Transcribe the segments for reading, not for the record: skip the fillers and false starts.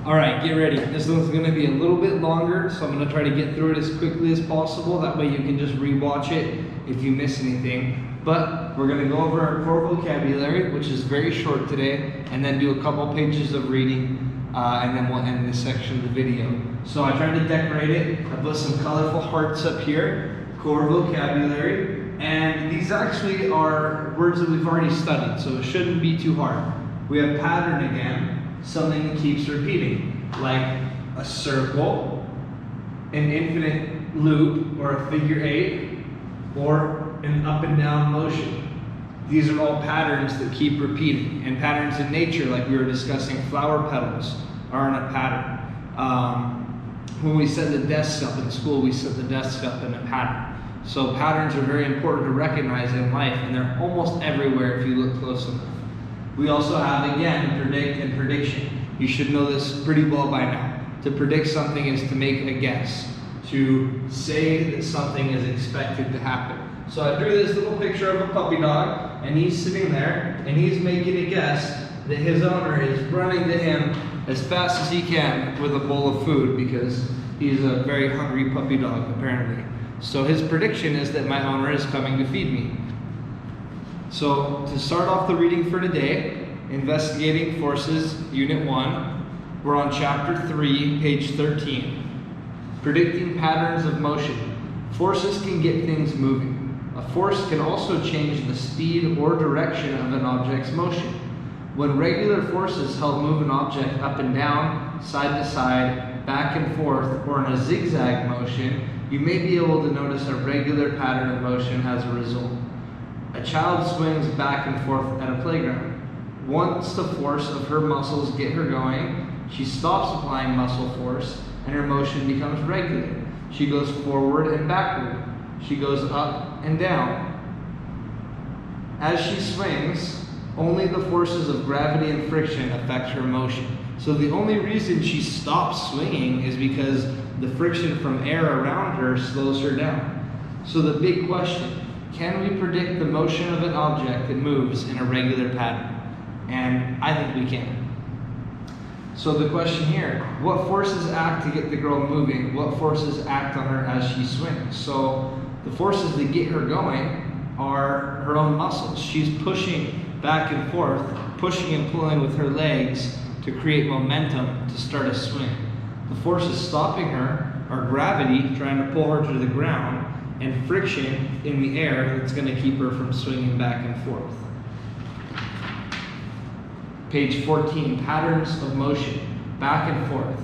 All right, get ready. This one's gonna be a little bit longer, so I'm gonna try to get through it as quickly as possible. That way you can just rewatch it if you miss anything. But we're gonna go over our core vocabulary, which is very short today, and then do a couple pages of reading, and then we'll end this section of the video. So I tried to decorate it. I put some colorful hearts up here, core vocabulary, and these actually are words that we've already studied, so it shouldn't be too hard. We have pattern again. Something that keeps repeating, like a circle, an infinite loop, or a figure eight, or an up and down motion. These are all patterns that keep repeating. And patterns in nature, like we were discussing, flower petals are in a pattern. When we set the desks up in school, we set the desks up in a pattern. So patterns are very important to recognize in life, and they're almost everywhere if you look close enough. We also have, again, predict and prediction. You should know this pretty well by now. To predict something is to make a guess. To say that something is expected to happen. So I drew this little picture of a puppy dog, and he's sitting there, and he's making a guess that his owner is running to him as fast as he can with a bowl of food, because he's a very hungry puppy dog, apparently. So his prediction is that my owner is coming to feed me. So to start off the reading for today, Investigating Forces, Unit 1, we're on Chapter 3, page 13. Predicting Patterns of Motion. Forces can get things moving. A force can also change the speed or direction of an object's motion. When regular forces help move an object up and down, side to side, back and forth, or in a zigzag motion, you may be able to notice a regular pattern of motion as a result. A child swings back and forth at a playground. Once the force of her muscles get her going, she stops applying muscle force and her motion becomes regular. She goes forward and backward. She goes up and down. As she swings, only the forces of gravity and friction affect her motion. So the only reason she stops swinging is because the friction from air around her slows her down. So the big question: can we predict the motion of an object that moves in a regular pattern? And I think we can. So the question here, what forces act to get the girl moving? What forces act on her as she swings? So the forces that get her going are her own muscles. She's pushing back and forth, pushing and pulling with her legs to create momentum to start a swing. The forces stopping her are gravity trying to pull her to the ground, and friction in the air that's going to keep her from swinging back and forth. Page 14, Patterns of Motion, back and forth.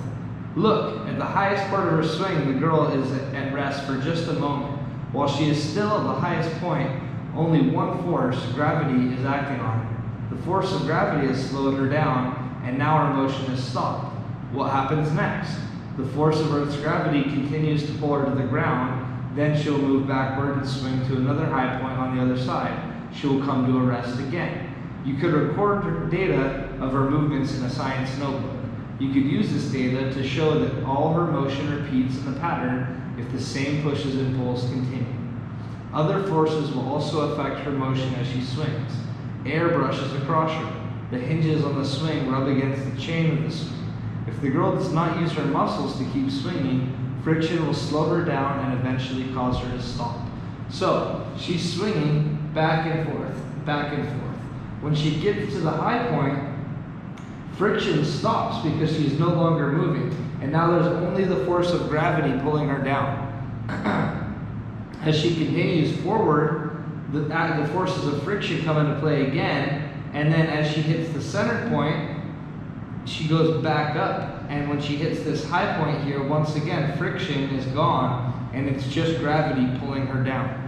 Look, at the highest part of her swing, the girl is at rest for just a moment. While she is still at the highest point, only one force, gravity, is acting on her. The force of gravity has slowed her down, and now her motion has stopped. What happens next? The force of Earth's gravity continues to pull her to the ground. Then she'll move backward and swing to another high point on the other side. She will come to a rest again. You could record data of her movements in a science notebook. You could use this data to show that all her motion repeats in the pattern if the same pushes and pulls continue. Other forces will also affect her motion as she swings. Air brushes across her. The hinges on the swing rub against the chain of the swing. If the girl does not use her muscles to keep swinging, friction will slow her down and eventually cause her to stop. So, she's swinging back and forth, back and forth. When she gets to the high point, friction stops because she's no longer moving. And now there's only the force of gravity pulling her down. As she continues forward, the forces of friction come into play again. And then as she hits the center point, she goes back up. And when she hits this high point here, once again, friction is gone, and it's just gravity pulling her down.